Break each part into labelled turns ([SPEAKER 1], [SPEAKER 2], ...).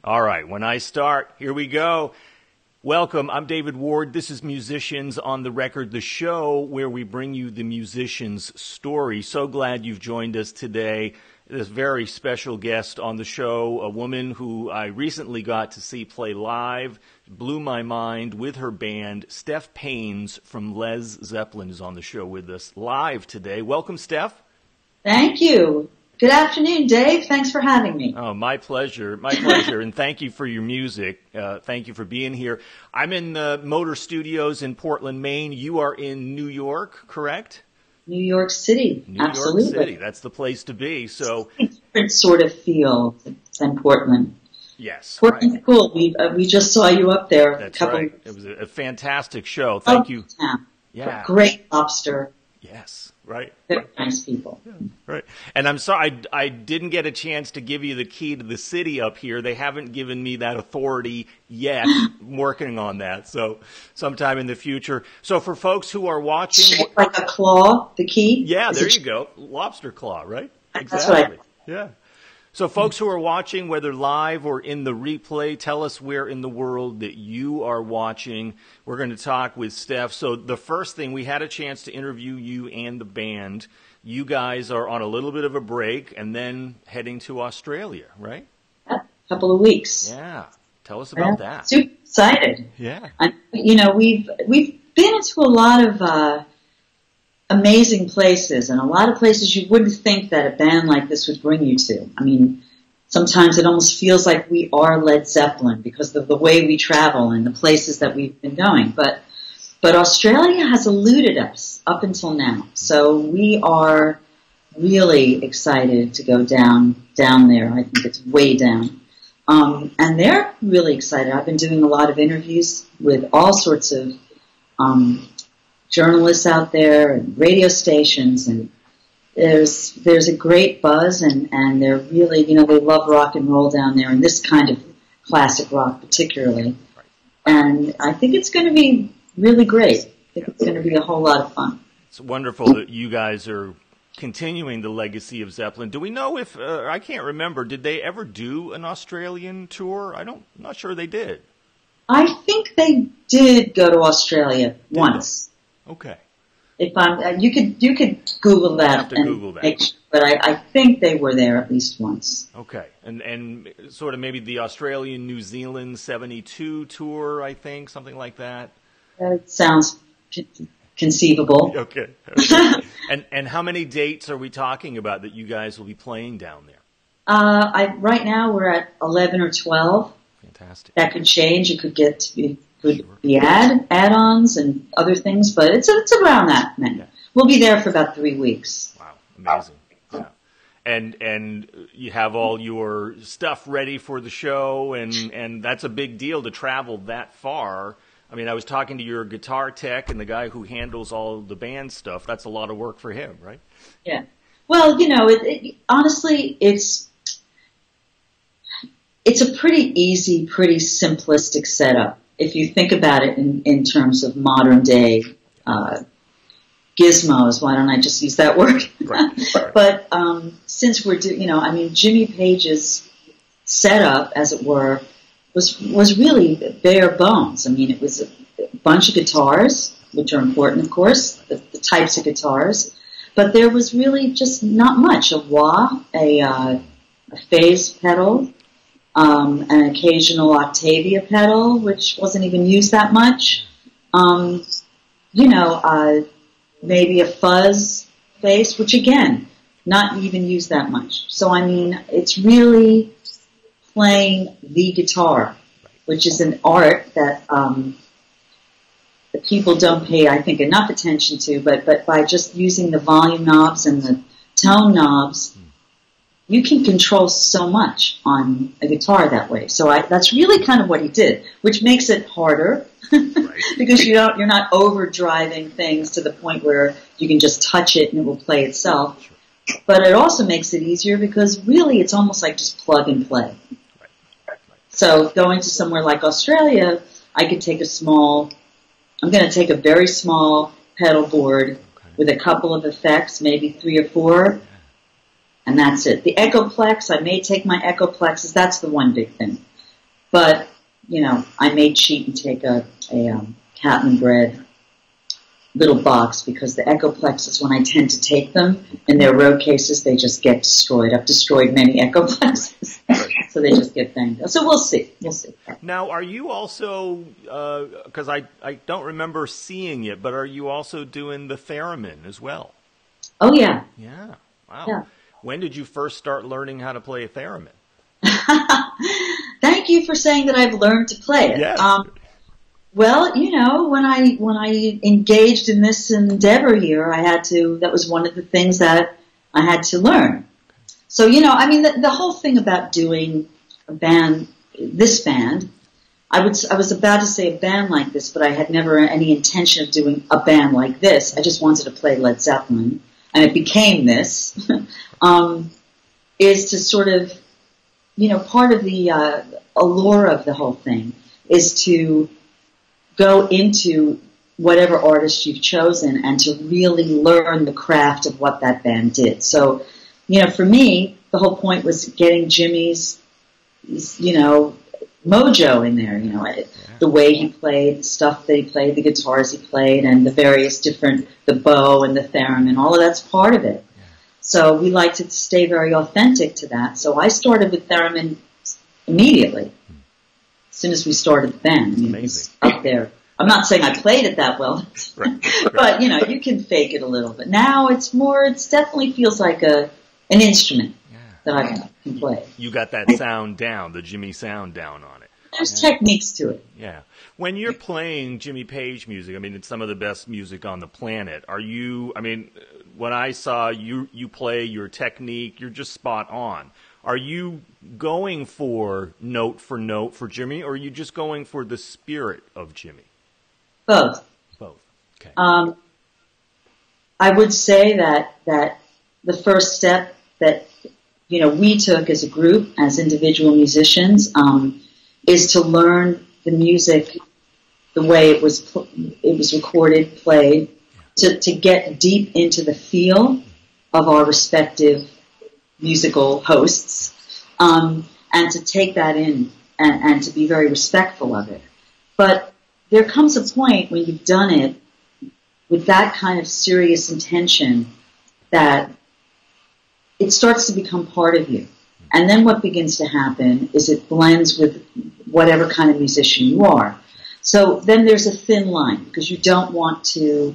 [SPEAKER 1] All right, when I start, here we go. Welcome, I'm David Ward. This is Musicians on the Record, the show where we bring you the musician's story. So glad you've joined us today. This very special guest on the show, a woman who I recently got to see play live, blew my mind with her band. Steph Paynes from Lez Zeppelin is on the show with us live today. Welcome, Steph.
[SPEAKER 2] Thank you. Good afternoon, Dave. Thanks for having me.
[SPEAKER 1] Oh, my pleasure. My pleasure. And thank you for your music. Thank you for being here. I'm in the MOTR Studios in Portland, Maine. You are in New York, correct?
[SPEAKER 2] New York City. Absolutely.
[SPEAKER 1] New York City. That's the place to be. So
[SPEAKER 2] it's a different sort of feel than Portland.
[SPEAKER 1] Yes.
[SPEAKER 2] Portland's
[SPEAKER 1] right.
[SPEAKER 2] cool. We just saw you up there.
[SPEAKER 1] That's right. It was a fantastic show. Thank you.
[SPEAKER 2] Yeah. Great lobster.
[SPEAKER 1] Yes. Right.
[SPEAKER 2] Very nice people.
[SPEAKER 1] Yeah, right. And I'm sorry, I didn't get a chance to give you the key to the city up here. They haven't given me that authority yet. I'm working on that. So sometime in the future. So for folks who are watching.
[SPEAKER 2] Shaped like a claw, the key?
[SPEAKER 1] Yeah, there you go. Lobster claw, right?
[SPEAKER 2] That's
[SPEAKER 1] Exactly.
[SPEAKER 2] right.
[SPEAKER 1] Yeah. So folks who are watching, whether live or in the replay, tell us where in the world that you are watching. We're going to talk with Steph. So the first thing, we had a chance to interview you and the band. You guys are on a little bit of a break and then heading to Australia, right?
[SPEAKER 2] A couple of weeks.
[SPEAKER 1] Yeah. Tell us about that.
[SPEAKER 2] Super excited.
[SPEAKER 1] Yeah.
[SPEAKER 2] And, we've been into a lot of amazing places, and a lot of places you wouldn't think that a band like this would bring you to. I mean, sometimes it almost feels like we are Led Zeppelin because of the way we travel and the places that we've been going. But Australia has eluded us up until now, so we are really excited to go down there. I think it's way down. And they're really excited. I've been doing a lot of interviews with all sorts of journalists out there and radio stations, and there's a great buzz, and they're really, they love rock and roll down there, and this kind of classic rock particularly. And I think it's going to be really great. I think it's going to be a whole lot of fun.
[SPEAKER 1] It's wonderful that you guys are continuing the legacy of Zeppelin. Do we know if, I can't remember, did they ever do an Australian tour? I'm not sure they did.
[SPEAKER 2] I think they did go to Australia once.
[SPEAKER 1] Okay.
[SPEAKER 2] If you could Google that
[SPEAKER 1] Google that.
[SPEAKER 2] Make sure, but I think they were there at least once.
[SPEAKER 1] Okay, and sort of maybe the Australian New Zealand 72 tour, I think, something like that.
[SPEAKER 2] That sounds conceivable.
[SPEAKER 1] Okay. And how many dates are we talking about that you guys will be playing down there?
[SPEAKER 2] Right now we're at 11 or 12.
[SPEAKER 1] Fantastic.
[SPEAKER 2] That could change. It could be add-ons and other things, but it's around that many. Yeah. We'll be there for about 3 weeks.
[SPEAKER 1] Wow, amazing. Yeah. And you have all your stuff ready for the show, and that's a big deal to travel that far. I mean, I was talking to your guitar tech and the guy who handles all the band stuff. That's a lot of work for him, right?
[SPEAKER 2] Yeah. Well, honestly, it's a pretty easy, pretty simplistic setup. If you think about it in terms of modern day gizmos, why don't I just use that word? Right. But since we're Jimmy Page's setup, as it were, was really bare bones. I mean, it was a bunch of guitars, which are important, of course, the types of guitars, but there was really just not much. A wah, a phase pedal, an occasional Octavia pedal, which wasn't even used that much. Maybe a fuzz bass, which again, not even used that much. So I mean, it's really playing the guitar, which is an art that people don't pay, I think, enough attention to. But by just using the volume knobs and the tone knobs, you can control so much on a guitar that way. So that's really kind of what he did, which makes it harder because you're not overdriving things to the point where you can just touch it and it will play itself. But it also makes it easier because really it's almost like just plug and play. So going to somewhere like Australia, I could take I'm going to take a very small pedal board with a couple of effects, maybe 3 or 4. And that's it. The Echoplex, I may take my Echoplexes. That's the one big thing. But, you know, I may cheat and take a Captain Bread little box, because the echo plexes, when I tend to take them in their road cases, they just get destroyed. I've destroyed many echo plexes, so they just get banged up. So we'll see. We'll see.
[SPEAKER 1] Now, are you also, because I don't remember seeing it, but are you also doing the theremin as well?
[SPEAKER 2] Oh, yeah.
[SPEAKER 1] Yeah. Wow.
[SPEAKER 2] Yeah.
[SPEAKER 1] When did you first start learning how to play a theremin?
[SPEAKER 2] Thank you for saying that I've learned to play it.
[SPEAKER 1] Yes.
[SPEAKER 2] Well, you know, when I engaged in this endeavor here, that was one of the things that I had to learn. So, you know, I mean, the whole thing about doing this band, I was about to say a band like this, but I had never any intention of doing a band like this. I just wanted to play Led Zeppelin, and it became this, is to sort of, you know, part of the allure of the whole thing is to go into whatever artist you've chosen and to really learn the craft of what that band did. So, you know, for me, the whole point was getting Jimmy's, you know, mojo in there, you know, the way he played, the stuff that he played, the guitars he played, and the various different, the bow and the theremin, all of that's part of it. So we like to stay very authentic to that. So I started with theremin immediately. As soon as we started the band. I mean, it was up there. I'm not saying I played it that well, right. But, you know, you can fake it a little bit. Now it definitely feels like an instrument that I can play.
[SPEAKER 1] You got that sound down, the Jimmy sound down on it.
[SPEAKER 2] There's techniques to it.
[SPEAKER 1] Yeah. When you're playing Jimmy Page music, I mean, it's some of the best music on the planet. Are you, I mean, when I saw you play your technique, you're just spot on. Are you going for note for Jimmy, or are you just going for the spirit of Jimmy?
[SPEAKER 2] Both.
[SPEAKER 1] Both. Okay.
[SPEAKER 2] I would say that the first step that, you know, we took as a group, as individual musicians, is to learn the music the way it was recorded, played, to get deep into the feel of our respective musical hosts, and to take that in and to be very respectful of it. But there comes a point when you've done it with that kind of serious intention that it starts to become part of you. And then what begins to happen is it blends with whatever kind of musician you are. So then there's a thin line, because you don't want to,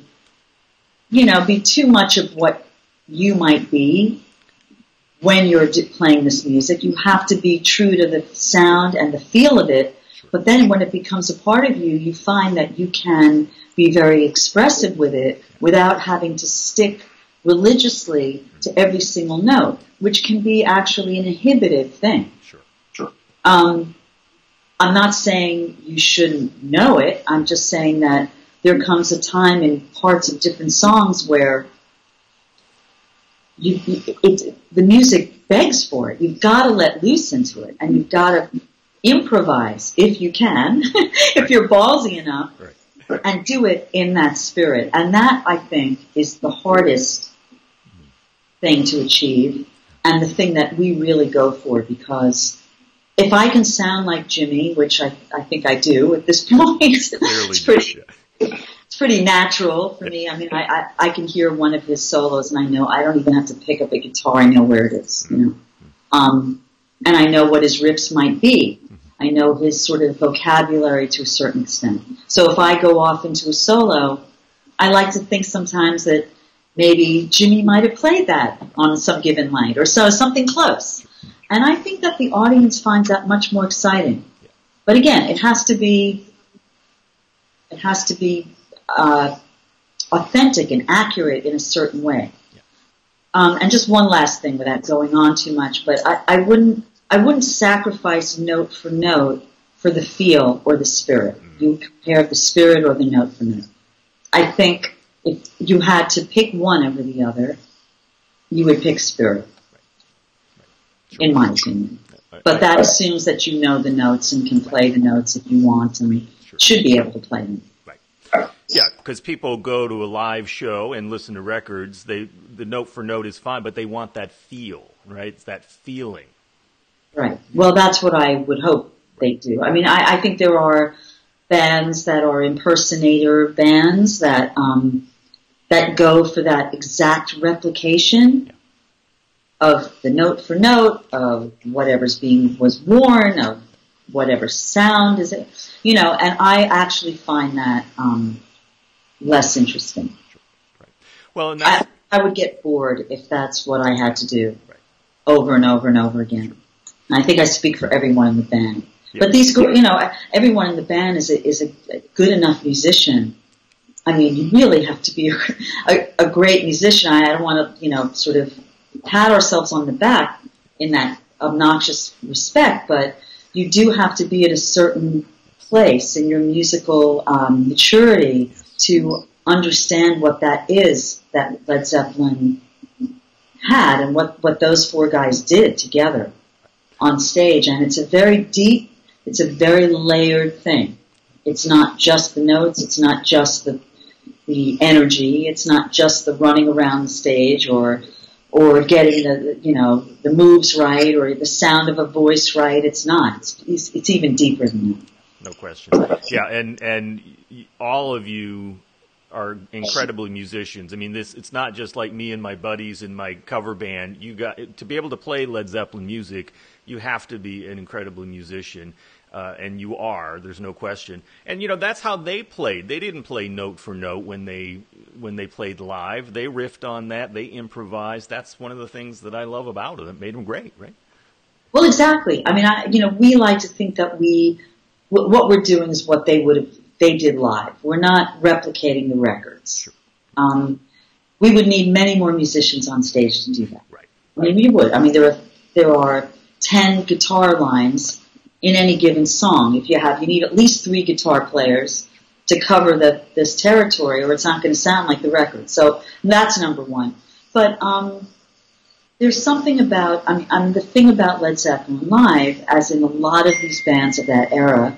[SPEAKER 2] you know, be too much of what you might be when you're playing this music. You have to be true to the sound and the feel of it, but then when it becomes a part of you, you find that you can be very expressive with it without having to stick religiously to every single note, which can be actually an inhibitive thing.
[SPEAKER 1] Sure.
[SPEAKER 2] I'm not saying you shouldn't know it. I'm just saying that there comes a time in parts of different songs where the music begs for it. You've got to let loose into it, and you've got to improvise if you can, if you're ballsy enough, and do it in that spirit. And that, I think, is the hardest thing to achieve, and the thing that we really go for, because if I can sound like Jimmy, which I think I do at this point, it's pretty natural for me. I mean, I can hear one of his solos, and I know I don't even have to pick up a guitar. I know where it is, you know. And I know what his riffs might be. I know his sort of vocabulary to a certain extent. So if I go off into a solo, I like to think sometimes that maybe Jimmy might have played that on some given night, or so, something close. And I think that the audience finds that much more exciting. But again, it has to be authentic and accurate in a certain way. And just one last thing without going on too much, but I wouldn't sacrifice note for note for the feel or the spirit. You compare the spirit or the note for note. I think if you had to pick one over the other, you would pick spirit, in my opinion. But that assumes that you know the notes and can play the notes if you want, and should be able to play them.
[SPEAKER 1] Yeah, because people go to a live show and listen to records. The note for note is fine, but they want that feel, right? It's that feeling.
[SPEAKER 2] Right. Well, that's what I would hope they do. I mean, I think there are bands that are impersonator bands that that go for that exact replication of the note for note of whatever's was worn, of whatever sound is it, you know. And I actually find that less interesting.
[SPEAKER 1] Right. Well, and that's,
[SPEAKER 2] I would get bored if that's what I had to do over and over and over again. And I think I speak for everyone in the band. Yeah. But these, you know, everyone in the band is a good enough musician. I mean, you really have to be a great musician. I don't want to, you know, sort of pat ourselves on the back in that obnoxious respect, but you do have to be at a certain place in your musical maturity to understand what that is that Led Zeppelin had and what those four guys did together on stage. And it's a very deep, it's a very layered thing. It's not just the notes, it's not just the energy, it's not just the running around the stage or getting the, you know, the moves right or the sound of a voice right. It's not. It's even deeper than that.
[SPEAKER 1] No question. Yeah, and all of you are incredible musicians. I mean, it's not just like me and my buddies in my cover band. You got to be able to play Led Zeppelin music. You have to be an incredible musician, and you are. There's no question. And you know that's how they played. They didn't play note for note when they played live. They riffed on that. They improvised. That's one of the things that I love about them. It made them great, right?
[SPEAKER 2] Well, exactly. I mean, we like to think that what we're doing is what they did live. We're not replicating the records. Sure. We would need many more musicians on stage to do that.
[SPEAKER 1] Right.
[SPEAKER 2] I mean, we would. I mean, there are 10 guitar lines in any given song. You need at least 3 guitar players to cover this territory, or it's not going to sound like the record. So that's number one. But there's something about, I mean, the thing about Led Zeppelin live, as in a lot of these bands of that era,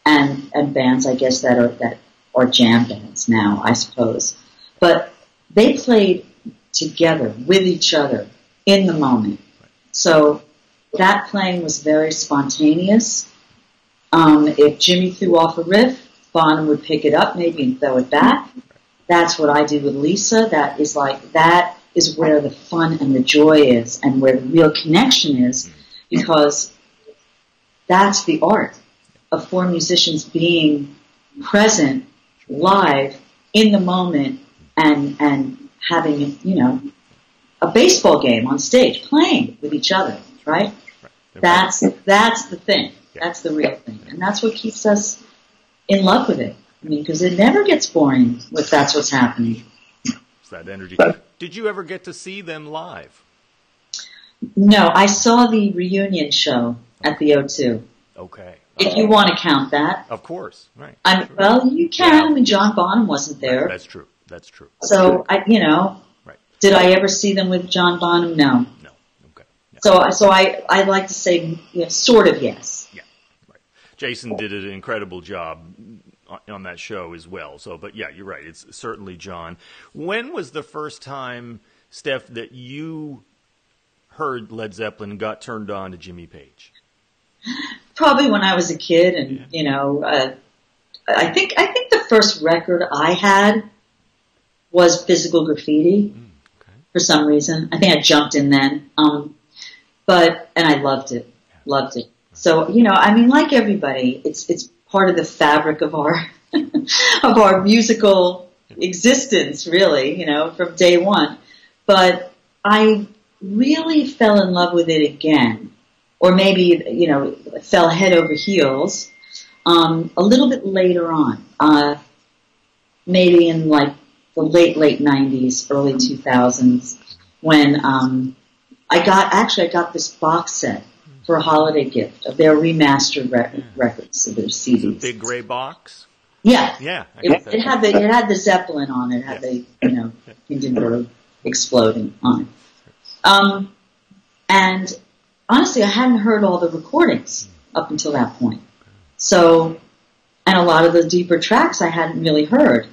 [SPEAKER 2] and bands, I guess, that are jam bands now, I suppose. But they played together with each other in the moment. So that playing was very spontaneous. If Jimmy threw off a riff, Bonham would pick it up maybe and throw it back. That's what I do with Lisa. That is where the fun and the joy is and where the real connection is, because that's the art of 4 musicians being present live in the moment and having, you know, a baseball game on stage, playing with each other, right? That's the thing. That's the real thing. And that's what keeps us in love with it. I mean, because it never gets boring if that's what's happening.
[SPEAKER 1] It's that energy. Did you ever get to see them live?
[SPEAKER 2] No, I saw the reunion show at the O2.
[SPEAKER 1] Okay.
[SPEAKER 2] If you want to count that.
[SPEAKER 1] Of course, right.
[SPEAKER 2] Sure. Well, you can. Yeah. I mean, John Bonham wasn't there.
[SPEAKER 1] Right. That's true.
[SPEAKER 2] So,
[SPEAKER 1] right.
[SPEAKER 2] Did I ever see them with John Bonham? No.
[SPEAKER 1] No. Okay.
[SPEAKER 2] Yeah. So I like to say, sort of yes.
[SPEAKER 1] Yeah, right. Jason did an incredible job on that show as well. So, but yeah, you're right. It's certainly John. When was the first time, Steph, that you heard Led Zeppelin and got turned on to Jimmy Page?
[SPEAKER 2] Probably when I was a kid, and I think the first record I had was Physical Graffiti. Okay. For some reason. I think I jumped in then, and I loved it, So I mean, like everybody, it's part of the fabric of our of our musical existence, really, from day one. But I really fell in love with it again. Or maybe, fell head over heels, a little bit later on, maybe in like the late 90s, early 2000s, when, I got this box set for a holiday gift of their remastered records, of their CDs.
[SPEAKER 1] The big gray box?
[SPEAKER 2] Yeah.
[SPEAKER 1] Yeah.
[SPEAKER 2] It had the Zeppelin on it, had the, Hindenburg exploding on it. And honestly, I hadn't heard all the recordings up until that point. So, and a lot of the deeper tracks I hadn't really heard.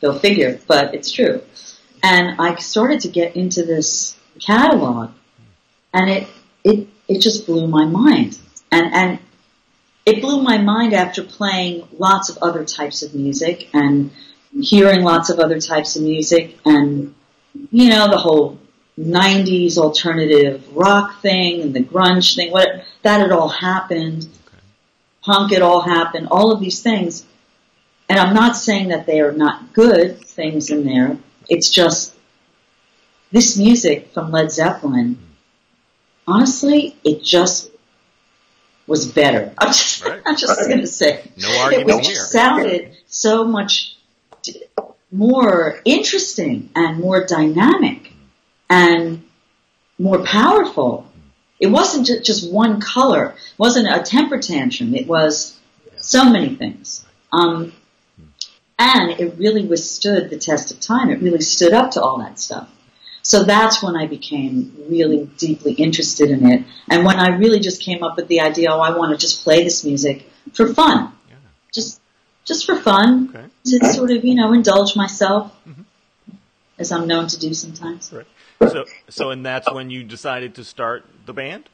[SPEAKER 2] Go figure, but it's true. And I started to get into this catalog, and it just blew my mind. And it blew my mind after playing lots of other types of music and hearing lots of other types of music and, you know, the whole 90s alternative rock thing and the grunge thing, that had all happened. Okay. Punk had all happened, all of these things. And I'm not saying that they are not good things in there. It's just this music from Led Zeppelin, honestly, it just was better. I'm just going to say.
[SPEAKER 1] No argument here.
[SPEAKER 2] It sounded so much more interesting and more dynamic and more powerful. It wasn't just one color. It wasn't a temper tantrum. It was so many things. And it really withstood the test of time. It really stood up to all that stuff. So that's when I became really deeply interested in it. And when I really just came up with the idea, oh, I want to just play this music for fun. Yeah. Just for fun. Okay. To sort of, you know, indulge myself, as I'm known to do sometimes.
[SPEAKER 1] Right. So and that's when you decided to start the band?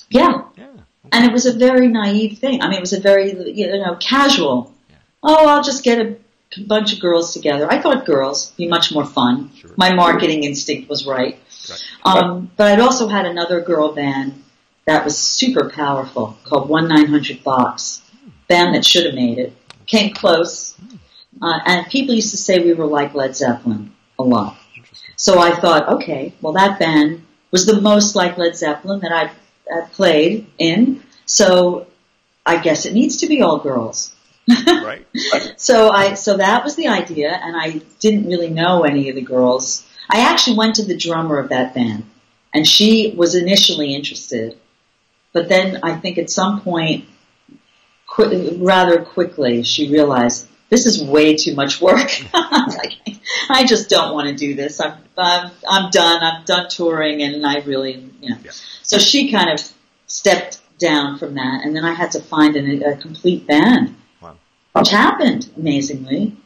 [SPEAKER 2] Yeah.
[SPEAKER 1] Yeah. Okay.
[SPEAKER 2] And it was a very naive thing. I mean, it was a very, you know, casual. Yeah. Oh, I'll just get a bunch of girls together. I thought girls would be much more fun. Sure. My marketing instinct was right. But I'd also had another girl band that was super powerful called 1-900 Box. Band that should have made it. Came close. And people used to say we were like Led Zeppelin a lot. So I thought, okay, well that band was the most like Led Zeppelin that I've played in. So I guess it needs to be all girls.
[SPEAKER 1] Right.
[SPEAKER 2] So that was the idea, and I didn't really know any of the girls. I actually went to the drummer of that band, and she was initially interested, but then I think at some point, rather quickly, she realized this is way too much work. I just don't want to do this. I'm done. I'm done touring, and I really, you know. Yeah. So she kind of stepped down from that, and then I had to find a complete band. Which happened, amazingly.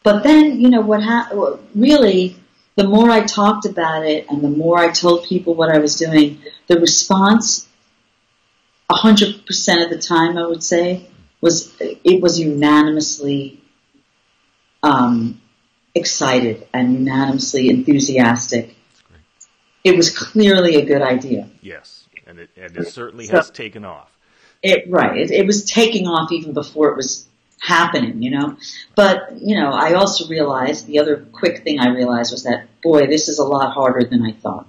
[SPEAKER 2] But then, you know, really, the more I talked about it and the more I told people what I was doing, the response, 100% of the time, I would say, was unanimously excited and unanimously enthusiastic. It was clearly a good idea.
[SPEAKER 1] Yes, and it certainly has taken off.
[SPEAKER 2] It was taking off even before it was happening, you know. But, you know, I also realized, the other quick thing I realized was that, boy, this is a lot harder than I thought.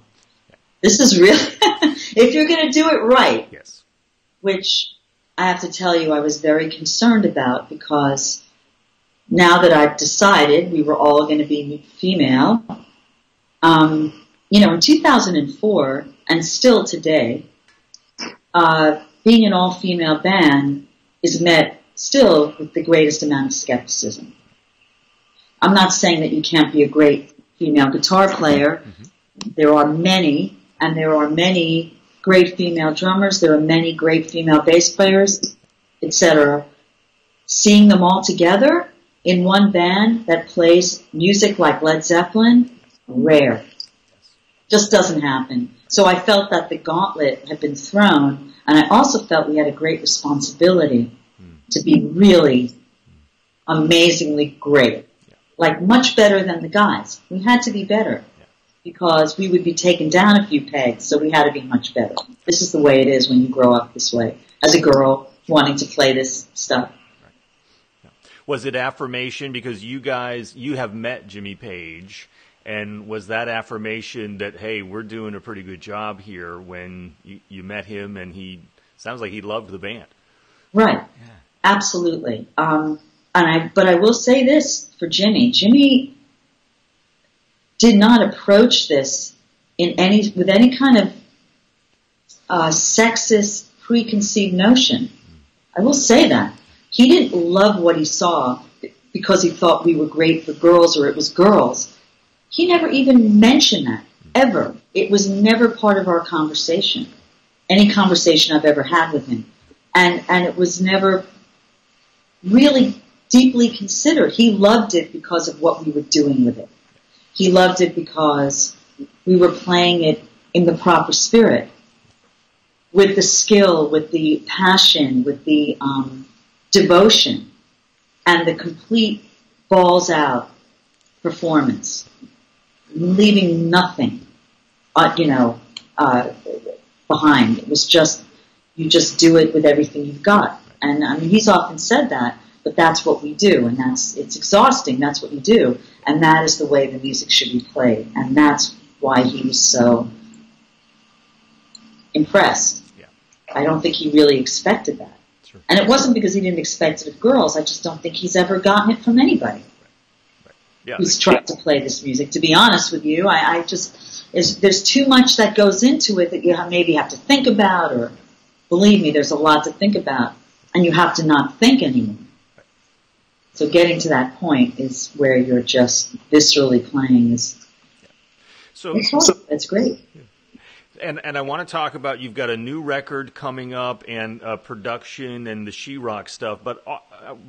[SPEAKER 2] This is really, if you're going to do it right,
[SPEAKER 1] yes.
[SPEAKER 2] Which I have to tell you I was very concerned about, because now that I've decided we were all going to be female, you know, in 2004, and still today, being an all-female band is met still with the greatest amount of skepticism. I'm not saying that you can't be a great female guitar player. Mm-hmm. There are many, and there are many great female drummers. There are many great female bass players, etc. Seeing them all together in one band that plays music like Led Zeppelin, rare. Just doesn't happen. So I felt that the gauntlet had been thrown, and I also felt we had a great responsibility to be really amazingly great. Yeah. Like much better than the guys. We had to be better because we would be taken down a few pegs, so we had to be much better. This is the way it is when you grow up this way, as a girl wanting to play this stuff.
[SPEAKER 1] Right. Yeah. Was it affirmation because you have met Jimmy Page, and was that affirmation that, hey, we're doing a pretty good job here when you met him and sounds like he loved the band?
[SPEAKER 2] Right. Yeah. Absolutely. But I will say this for Jimmy. Jimmy did not approach this with any kind of sexist preconceived notion. I will say that. He didn't love what he saw because he thought we were great for girls or it was girls. He never even mentioned that, ever. It was never part of our conversation, any conversation I've ever had with him. And it was never really deeply considered. He loved it because of what we were doing with it. He loved it because we were playing it in the proper spirit. with the skill, with the passion, with the devotion, and the complete balls out performance, leaving nothing, behind. It was just, you just do it with everything you've got. And I mean, he's often said that, but that's what we do, and it's exhausting. That's what you do, and that is the way the music should be played, and that's why he was so impressed. Yeah. I don't think he really expected that. Sure. And it wasn't because he didn't expect it of girls. I just don't think he's ever gotten it from anybody who's tried to play this music. To be honest with you, there's too much that goes into it that you maybe have to think about, or believe me, there's a lot to think about, and you have to not think anymore. So getting to that point is where you're just viscerally playing is. It's great.
[SPEAKER 1] And I want to talk about, you've got a new record coming up and production and the she-rock stuff. But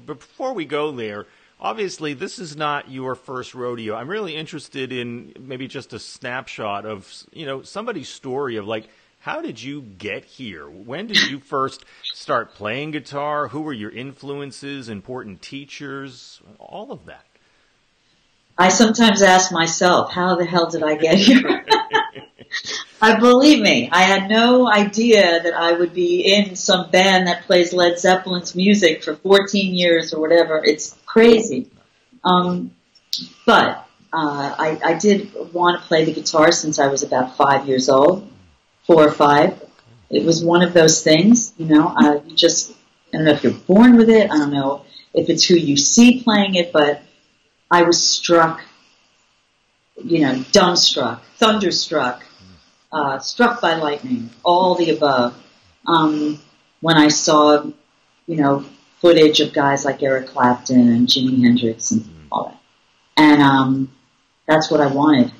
[SPEAKER 1] before we go there, obviously this is not your first rodeo. I'm really interested in maybe just a snapshot of, somebody's story of like, how did you get here? When did you first start playing guitar? Who were your influences, important teachers, all of that?
[SPEAKER 2] I sometimes ask myself, how the hell did I get here? Believe me, I had no idea that I would be in some band that plays Led Zeppelin's music for 14 years or whatever. It's crazy. But I did want to play the guitar since I was about 5 years old, 4 or 5. It was one of those things, I don't know if you're born with it. I don't know if it's who you see playing it, but I was struck, dumbstruck, thunderstruck, struck by lightning, all the above, when I saw, footage of guys like Eric Clapton and Jimi Hendrix and all that. And that's what I wanted.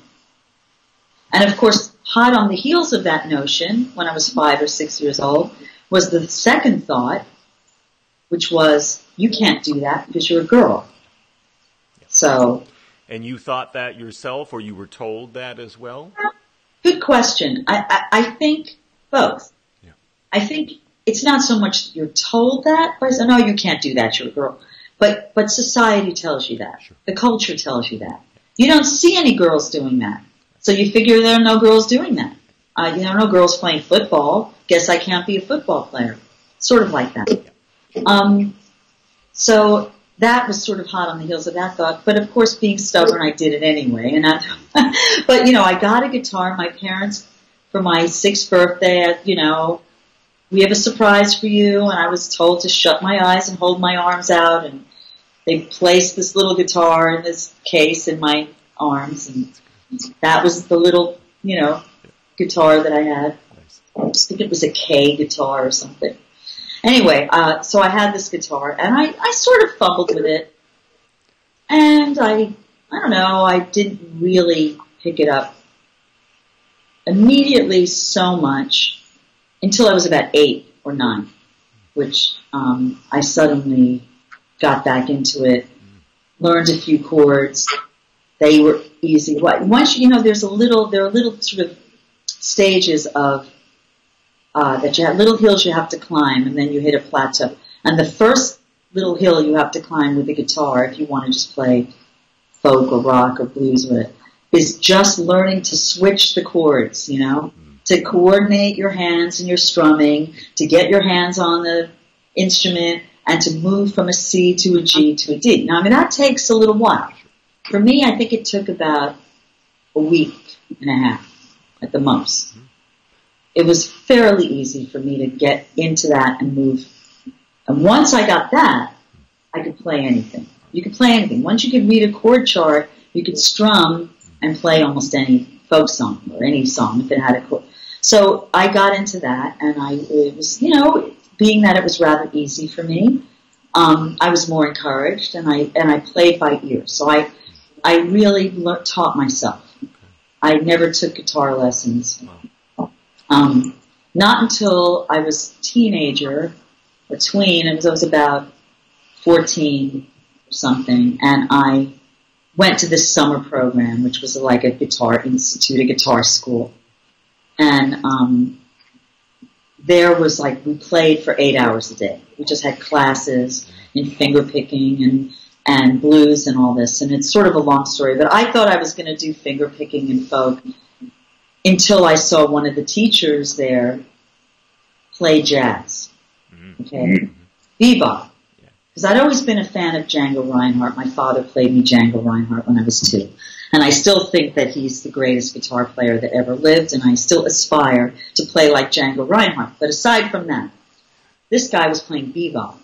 [SPEAKER 2] And of course, hot on the heels of that notion, when I was 5 or 6 years old, was the second thought, which was, you can't do that because you're a girl. So.
[SPEAKER 1] And you thought that yourself, or you were told that as well?
[SPEAKER 2] Good question. I think both. Yeah. I think it's not so much you're told that, but no, you can't do that, you're a girl. But society tells you that. Sure. The culture tells you that. You don't see any girls doing that. So you figure there are no girls doing that. No girls playing football. Guess I can't be a football player. Sort of like that. So that was sort of hot on the heels of that thought. But of course, being stubborn, I did it anyway. But I got a guitar. My parents, for my 6th birthday, we have a surprise for you. And I was told to shut my eyes and hold my arms out. And they placed this little guitar in this case in my arms. And that was the little, guitar that I had. I think it was a K guitar or something. Anyway, so I had this guitar, and I sort of fumbled with it. And I don't know, I didn't really pick it up immediately so much until I was about 8 or 9, which I suddenly got back into it, learned a few chords. They were easy. Once there are little sort of stages of that you have, little hills you have to climb, and then you hit a plateau. And the first little hill you have to climb with the guitar, if you want to just play folk or rock or blues with it, is just learning to switch the chords, to coordinate your hands and your strumming, to get your hands on the instrument, and to move from a C to a G to a D. Now, that takes a little while. For me, I think it took about a week and a half at the most. It was fairly easy for me to get into that and move. And once I got that, I could play anything. You could play anything. Once you could read a chord chart, you could strum and play almost any folk song or any song if it had a chord. So I got into that, and it was, being that it was rather easy for me, I was more encouraged, and I played by ear. So I really taught myself. I never took guitar lessons. Not until I was a teenager, or tween, I was about 14 or something, and I went to this summer program, which was like a guitar institute, a guitar school. And there was like, we played for 8 hours a day. We just had classes in finger picking and blues and all this. And it's sort of a long story, but I thought I was going to do finger picking and folk until I saw one of the teachers there play jazz. Okay. Bebop. Because I'd always been a fan of Django Reinhardt. My father played me Django Reinhardt when I was 2. And I still think that he's the greatest guitar player that ever lived, and I still aspire to play like Django Reinhardt. But aside from that, this guy was playing bebop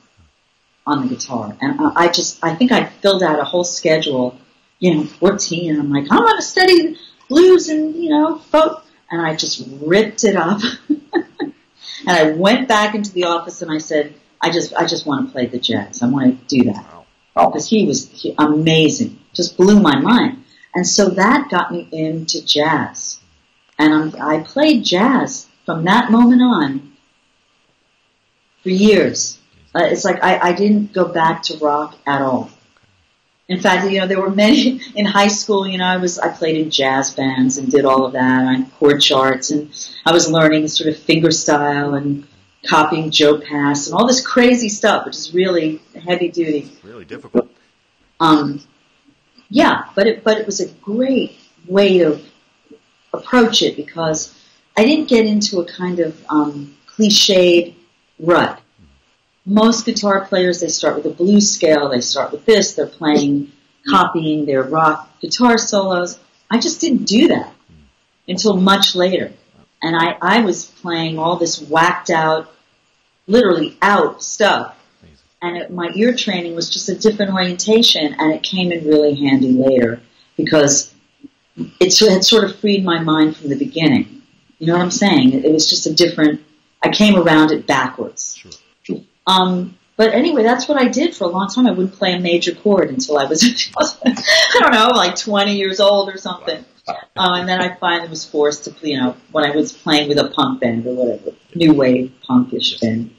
[SPEAKER 2] on the guitar. And I think I filled out a whole schedule, 14, and I'm like, I'm going to study blues and, folk. And I just ripped it up. And I went back into the office and I said, I just want to play the jazz. I want to do that. Because he was amazing. Just blew my mind. And so that got me into jazz. And I played jazz from that moment on for years. It's like I didn't go back to rock at all. In fact, there were many in high school. I played in jazz bands and did all of that on chord charts, and I was learning sort of finger style and copying Joe Pass and all this crazy stuff, which is really heavy duty.
[SPEAKER 1] It's really difficult.
[SPEAKER 2] Yeah, but it was a great way to approach it because I didn't get into a kind of cliched rut. Most guitar players, they start with a blues scale, they start with this, they're copying their rock guitar solos. I just didn't do that until much later. And I was playing all this whacked out, literally out stuff. And my ear training was just a different orientation, and it came in really handy later because it had sort of freed my mind from the beginning. You know what I'm saying? It was just I came around it backwards.
[SPEAKER 1] Sure.
[SPEAKER 2] But anyway, that's what I did for a long time. I wouldn't play a major chord until I was, I don't know, like 20 years old or something. And then I finally was forced to, when I was playing with a punk band or whatever, new wave punkish band,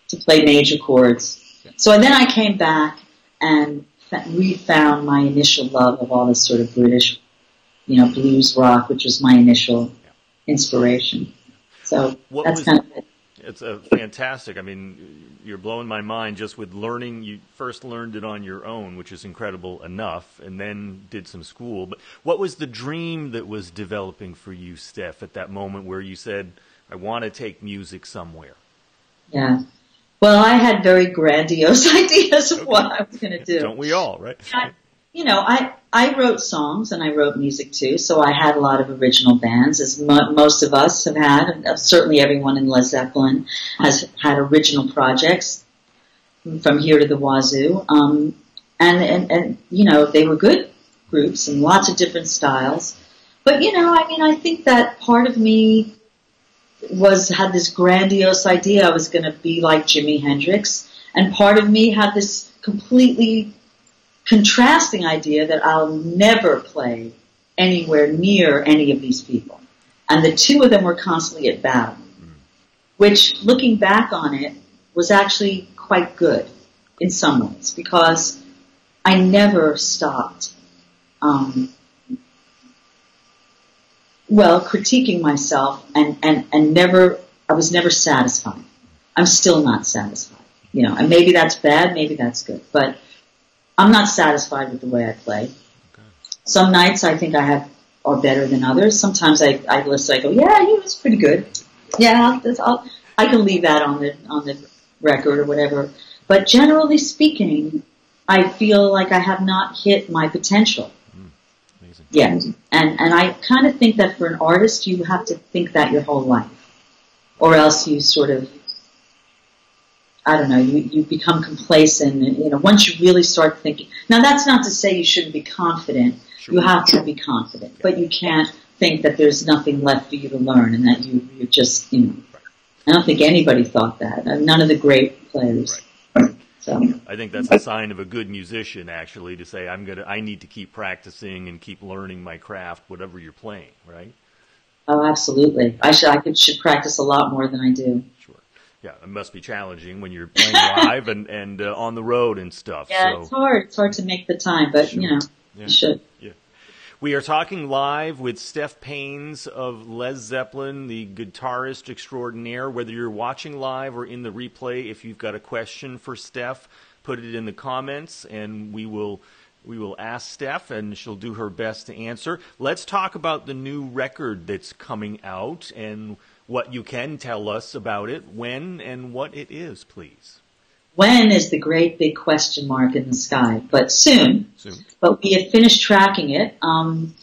[SPEAKER 2] to play major chords. So then I came back and refound my initial love of all this sort of British, blues rock, which was my initial inspiration. So that's kind of it.
[SPEAKER 1] It's fantastic. I mean, you're blowing my mind just with learning. You first learned it on your own, which is incredible enough, and then did some school. But what was the dream that was developing for you, Steph, at that moment where you said, I want to take music somewhere?
[SPEAKER 2] Yeah. Well, I had very grandiose ideas of what I was going to do.
[SPEAKER 1] Don't we all, right?
[SPEAKER 2] I wrote songs and I wrote music too, so I had a lot of original bands, as most of us have had, and certainly everyone in Lez Zeppelin has had original projects from here to the wazoo. And they were good groups and lots of different styles. But, I think that part of me had this grandiose idea I was going to be like Jimi Hendrix, and part of me had this completely contrasting idea that I'll never play anywhere near any of these people. And the two of them were constantly at battle, which, looking back on it, was actually quite good in some ways, because I never stopped, critiquing myself and I was never satisfied. I'm still not satisfied, and maybe that's bad, maybe that's good, but I'm not satisfied with the way I play. Okay. Some nights I think are better than others. Sometimes I listen, I go, yeah, it was pretty good. Yeah, I can leave that on the record or whatever. But generally speaking, I feel like I have not hit my potential.
[SPEAKER 1] Amazing.
[SPEAKER 2] Yeah, and I kind of think that for an artist, you have to think that your whole life, or else you sort of, I don't know, you become complacent, and, once you really start thinking. Now, that's not to say you shouldn't be confident. Sure. You have to be confident, but you can't think that there's nothing left for you to learn and that you're just, I don't think anybody thought that. None of the great players.
[SPEAKER 1] Right.
[SPEAKER 2] So
[SPEAKER 1] I think that's a sign of a good musician, actually, to say, I need to keep practicing and keep learning my craft, whatever you're playing, right?
[SPEAKER 2] Oh, absolutely. I should practice a lot more than I do.
[SPEAKER 1] Sure. Yeah, it must be challenging when you're playing live and on the road and stuff.
[SPEAKER 2] Yeah, so. It's hard. It's hard to make the time, but,
[SPEAKER 1] sure.
[SPEAKER 2] You should.
[SPEAKER 1] Yeah. We are talking live with Steph Paynes of Lez Zeppelin, the guitarist extraordinaire. Whether you're watching live or in the replay, if you've got a question for Steph, put it in the comments, and we will ask Steph, and she'll do her best to answer. Let's talk about the new record that's coming out and what you can tell us about it, when and what it is, please.
[SPEAKER 2] When is the great big question mark in the sky, but soon. But we have finished tracking it, and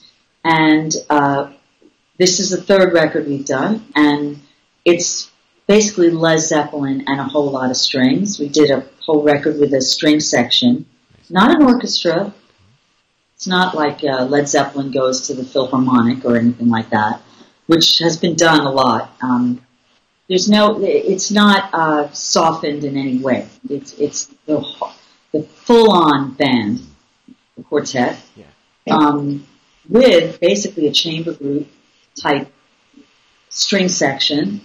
[SPEAKER 2] this is the third record we've done, and it's basically Lez Zeppelin and a whole lot of strings. We did a whole record with a string section, not an orchestra. It's not like Led Zeppelin goes to the Philharmonic or anything like that, which has been done a lot. It's not softened in any way. It's the full-on band, the quartet, with basically a chamber group type string section,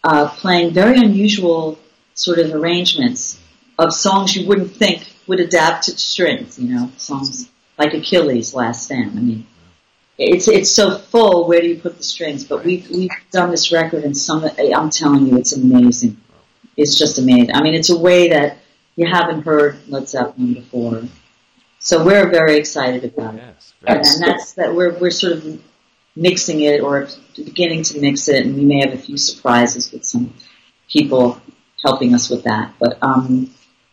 [SPEAKER 2] playing very unusual sort of arrangements of songs you wouldn't think would adapt to strings. Songs like Achilles' Last Stand. I mean, it's so full. Where do you put the strings? But we've done this record, and I'm telling you, it's amazing. It's just amazing. I mean, it's a way that you haven't heard Led Zeppelin before. So we're very excited about it. And that's that we're sort of mixing it, or beginning to mix it, and we may have a few surprises with some people helping us with that. But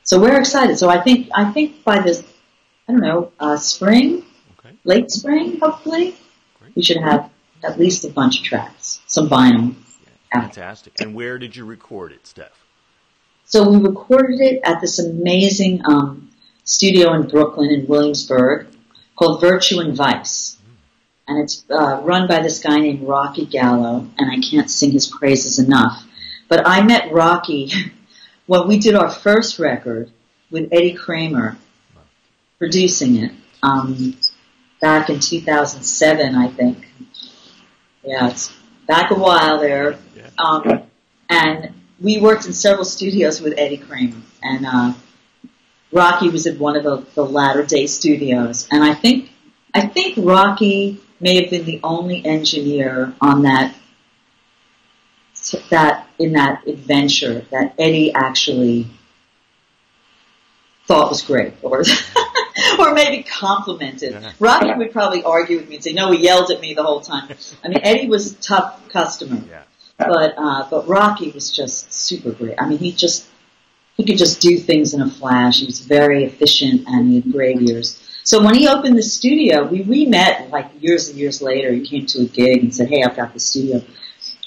[SPEAKER 2] so we're excited. So I think by this, spring. Late spring, hopefully, we should have at least a bunch of tracks, some vinyl.
[SPEAKER 1] Fantastic. And where did you record it, Steph?
[SPEAKER 2] So we recorded it at this amazing studio in Brooklyn, in Williamsburg, called Virtue and Vice. And it's run by this guy named Rocky Gallo, and I can't sing his praises enough. But I met Rocky when we did our first record with Eddie Kramer producing it. Back in 2007, I think. Yeah, it's back a while there. And we worked in several studios with Eddie Kramer. And Rocky was at one of the latter day studios. And I think Rocky may have been the only engineer on that in that adventure that Eddie actually thought was great, or maybe complimented. Rocky would probably argue with me and say, no, he yelled at me the whole time. I mean, Eddie was a tough customer, but Rocky was just super great. I mean, he could just do things in a flash. He was very efficient, and he had great ears. So when he opened the studio, we met like years and years later. He came to a gig and said, hey, I've got the studio.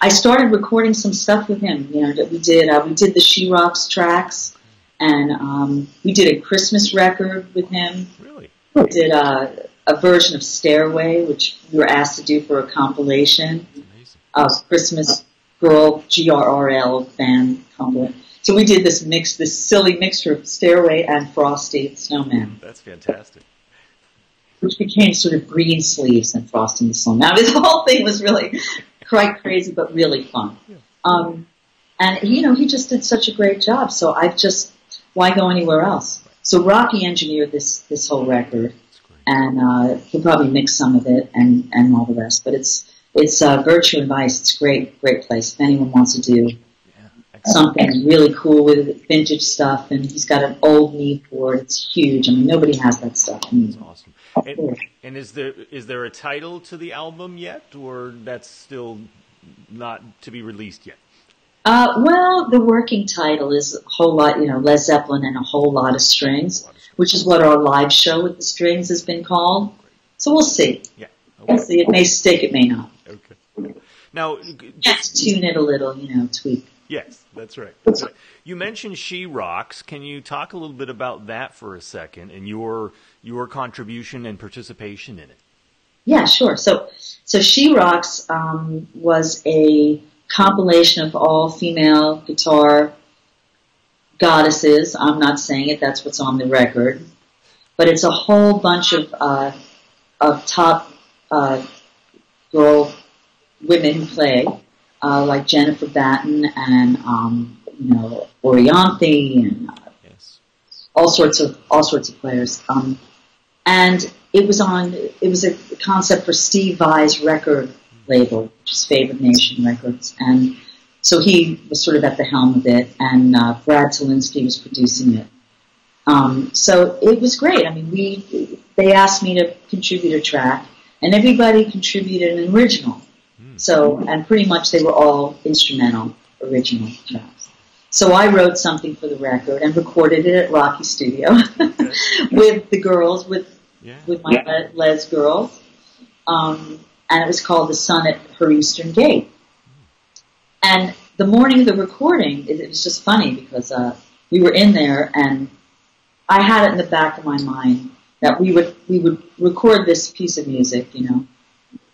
[SPEAKER 2] I started recording some stuff with him. That we did the She Rocks tracks. And we did a Christmas record with him.
[SPEAKER 1] Really?
[SPEAKER 2] We did a version of Stairway, which we were asked to do for a compilation of Christmas Girl, GRRL band compilation. So we did this silly mixture of Stairway and Frosty the Snowman.
[SPEAKER 1] That's fantastic.
[SPEAKER 2] Which became sort of Green Sleeves and Frosty the Snowman. I mean, the whole thing was really quite crazy, but really fun. And, he just did such a great job. So why go anywhere else? So Rocky engineered this whole record, and he'll probably mix some of it and all the rest. But it's Virtue and Vice. It's a great place if anyone wants to do something really cool with vintage stuff. And he's got an old knee board. It's huge. I mean, nobody has that stuff.
[SPEAKER 1] That's awesome. And is there a title to the album yet, or that's still not to be released yet?
[SPEAKER 2] Well, the working title is a whole lot, Led Zeppelin and a whole lot of strings, which is what our live show with the strings has been called. So we'll see.
[SPEAKER 1] Yeah. Okay.
[SPEAKER 2] We'll see. It may stick, it may not.
[SPEAKER 1] Okay. Now,
[SPEAKER 2] just tune it a little, tweak.
[SPEAKER 1] Yes, that's right. You mentioned She Rocks. Can you talk a little bit about that for a second and your contribution and participation in it?
[SPEAKER 2] Yeah, sure. So She Rocks was a compilation of all female guitar goddesses. I'm not saying it, that's what's on the record. But it's a whole bunch of top girl women who play, like Jennifer Batten and Orianthi and all sorts of players. And it was a concept for Steve Vai's record label, which is Favorite Nation Records. And so he was sort of at the helm of it, and Brad Talinsky was producing it. So it was great. I mean, they asked me to contribute a track, and everybody contributed an original. So, and pretty much they were all instrumental original tracks. So I wrote something for the record and recorded it at Rocky Studio with the girls, with my Lez girls. And it was called The Sun at Her Eastern Gate. And the morning of the recording, it was just funny because we were in there, and I had it in the back of my mind that we would record this piece of music, you know.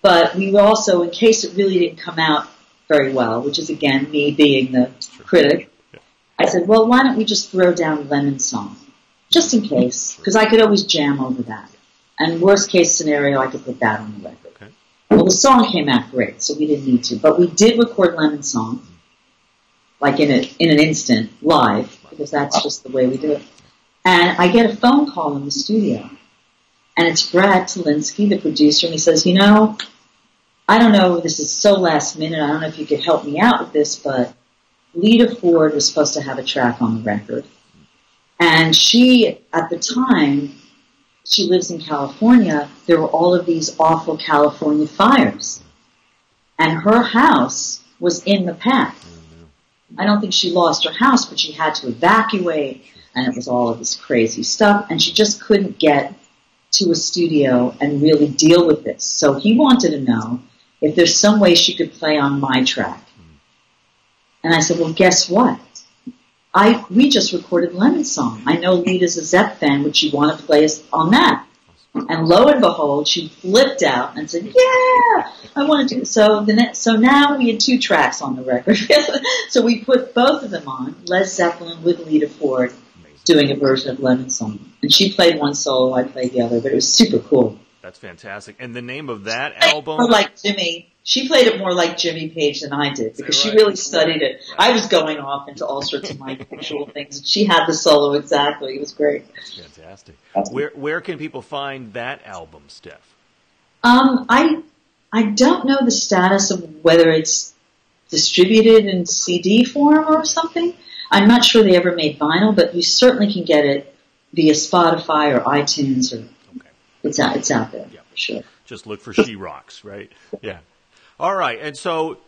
[SPEAKER 2] But we were also, in case it really didn't come out very well, which is again me being the critic, I said, well, why don't we just throw down Lemon's song, just in case, because I could always jam over that. And worst case scenario, I could put that on the record. Okay. Well, the song came out great, so we didn't need to. But we did record Lemon's song, like in an instant, live, because that's just the way we do it. And I get a phone call in the studio, and it's Brad Talinsky, the producer, and he says, you know, I don't know, this is so last minute, I don't know if you could help me out with this, but Lita Ford was supposed to have a track on the record. And she, at the time, she lives in California, there were all of these awful California fires. And her house was in the path. I don't think she lost her house, but she had to evacuate, and it was all of this crazy stuff, and she just couldn't get to a studio and really deal with this. So he wanted to know if there's some way she could play on my track. And I said, well, guess what? We just recorded Lemon's song. I know Lita's a Zepp fan. Would she want to play us on that? And lo and behold, she flipped out and said, yeah, I want to do it. So now we had 2 tracks on the record. So we put both of them on, Led Zeppelin with Lita Ford doing a version of Lemon's song. And she played one solo, I played the other, but it was super cool.
[SPEAKER 1] That's fantastic. And the name of that album?
[SPEAKER 2] She played it more like Jimmy Page than I did, because she really studied it. Right. I was going off into all sorts of my visual things, and she had the solo exactly. It was great.
[SPEAKER 1] That's fantastic. Where can people find that album, Steph?
[SPEAKER 2] I don't know the status of whether it's distributed in CD form or something. I'm not sure they ever made vinyl, but you certainly can get it via Spotify or iTunes, or it's out there for sure.
[SPEAKER 1] Just look for She Rocks, right? Yeah. All right, and so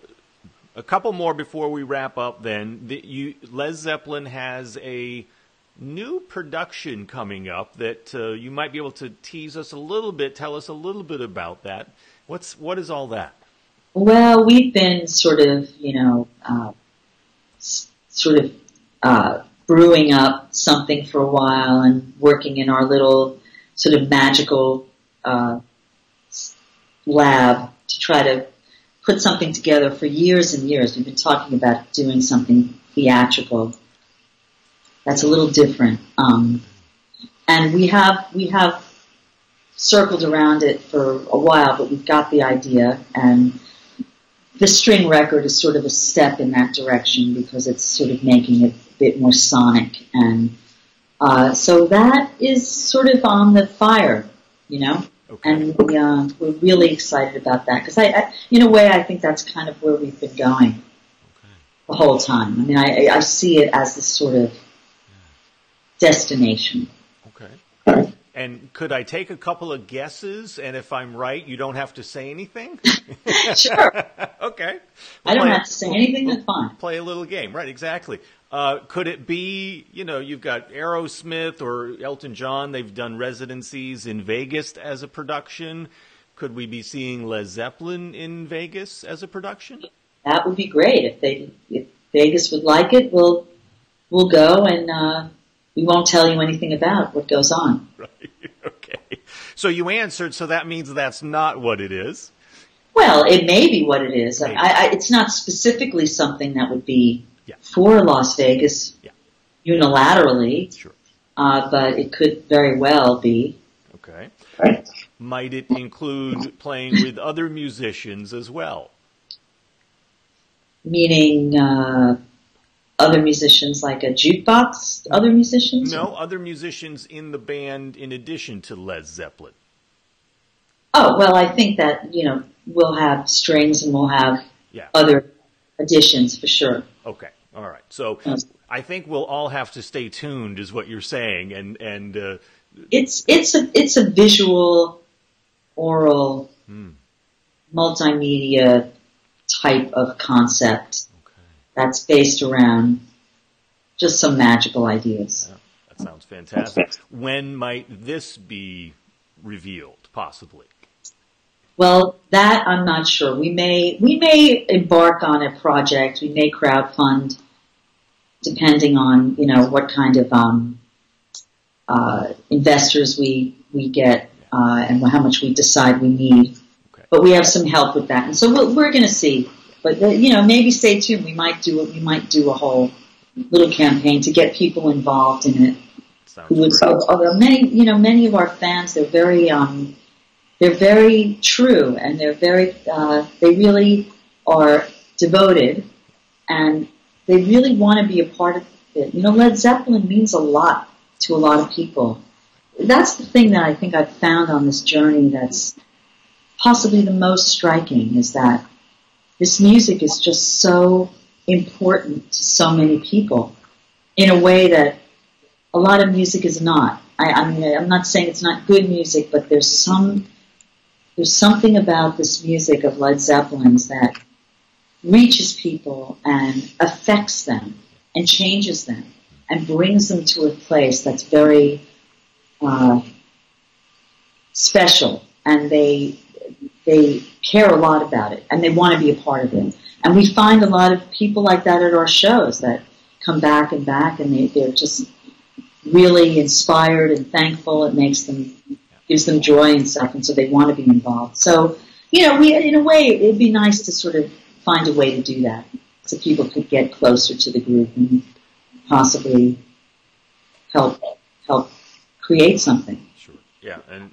[SPEAKER 1] a couple more before we wrap up then. Lez Zeppelin has a new production coming up that you might be able to tease us a little bit, tell us a little bit about that. What is all that?
[SPEAKER 2] Well, we've been sort of, brewing up something for a while and working in our little sort of magical lab to try to put something together for years and years. We've been talking about doing something theatrical that's a little different. And we have circled around it for a while, but we've got the idea, and the string record is sort of a step in that direction because it's sort of making it a bit more sonic. And so that is sort of on the fire, Okay. And we're really excited about that because in a way, I think that's kind of where we've been going the whole time. I mean, I see it as this sort of destination.
[SPEAKER 1] Okay. And could I take a couple of guesses? And if I'm right, you don't have to say anything?
[SPEAKER 2] Sure.
[SPEAKER 1] Okay.
[SPEAKER 2] I don't have to say anything, that's fine.
[SPEAKER 1] Play a little game. Right, exactly. Could it be, you've got Aerosmith or Elton John, they've done residencies in Vegas as a production. Could we be seeing Lez Zeppelin in Vegas as a production?
[SPEAKER 2] That would be great. If Vegas would like it, we'll go, and we won't tell you anything about what goes on.
[SPEAKER 1] Right. Okay. So you answered, so that means that's not what it is.
[SPEAKER 2] Well, it may be what it is. It's not specifically something that would be for Las Vegas unilaterally,
[SPEAKER 1] sure.
[SPEAKER 2] But it could very well be.
[SPEAKER 1] Okay.
[SPEAKER 2] Right.
[SPEAKER 1] Might it include playing with other musicians as well?
[SPEAKER 2] Meaning other musicians, like a jukebox, other musicians?
[SPEAKER 1] No, other musicians in the band in addition to Led Zeppelin.
[SPEAKER 2] Oh, well, I think that, we'll have strings and we'll have other additions for sure.
[SPEAKER 1] Okay, all right. So I think we'll all have to stay tuned, is what you're saying, and
[SPEAKER 2] it's a visual, oral, multimedia type of concept that's based around just some magical ideas.
[SPEAKER 1] Yeah, that sounds fantastic. When might this be revealed, possibly?
[SPEAKER 2] Well, that I'm not sure. We may embark on a project. We may crowdfund, depending on what kind of investors we get and how much we decide we need. Okay. But we have some help with that, and so we're going to see. But maybe stay tuned. We might do a whole little campaign to get people involved in it.
[SPEAKER 1] Sounds
[SPEAKER 2] great. Many of our fans, they're very true, and they really are devoted, and they really want to be a part of it. Led Zeppelin means a lot to a lot of people. That's the thing that I think I've found on this journey that's possibly the most striking, is that this music is just so important to so many people in a way that a lot of music is not. I mean, I'm not saying it's not good music, but there's something about this music of Led Zeppelin's that reaches people and affects them and changes them and brings them to a place that's very special, and they care a lot about it, and they want to be a part of it. And we find a lot of people like that at our shows that come back, and they're just really inspired and thankful. It gives them joy and stuff, and so they want to be involved. So, in a way, it'd be nice to sort of find a way to do that, so people could get closer to the group and possibly help create something.
[SPEAKER 1] Sure. Yeah, and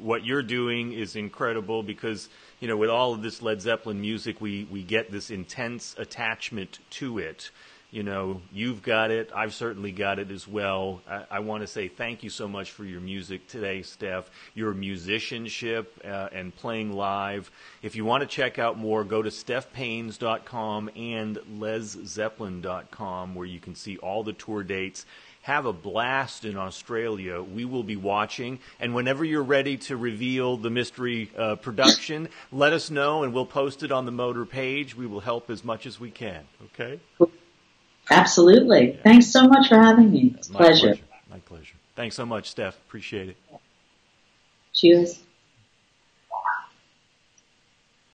[SPEAKER 1] what you're doing is incredible, because with all of this Led Zeppelin music, we get this intense attachment to it. You've got it. I've certainly got it as well. I want to say thank you so much for your music today, Steph, your musicianship and playing live. If you want to check out more, go to stephpaynes.com and lezzeppelin.com, where you can see all the tour dates. Have a blast in Australia. We will be watching. And whenever you're ready to reveal the mystery production, let us know, and we'll post it on the MOTR page. We will help as much as we can. Okay?
[SPEAKER 2] Absolutely. Yeah. Thanks so much for having me. It's a pleasure.
[SPEAKER 1] My pleasure. Thanks so much, Steph. Appreciate it.
[SPEAKER 2] Cheers.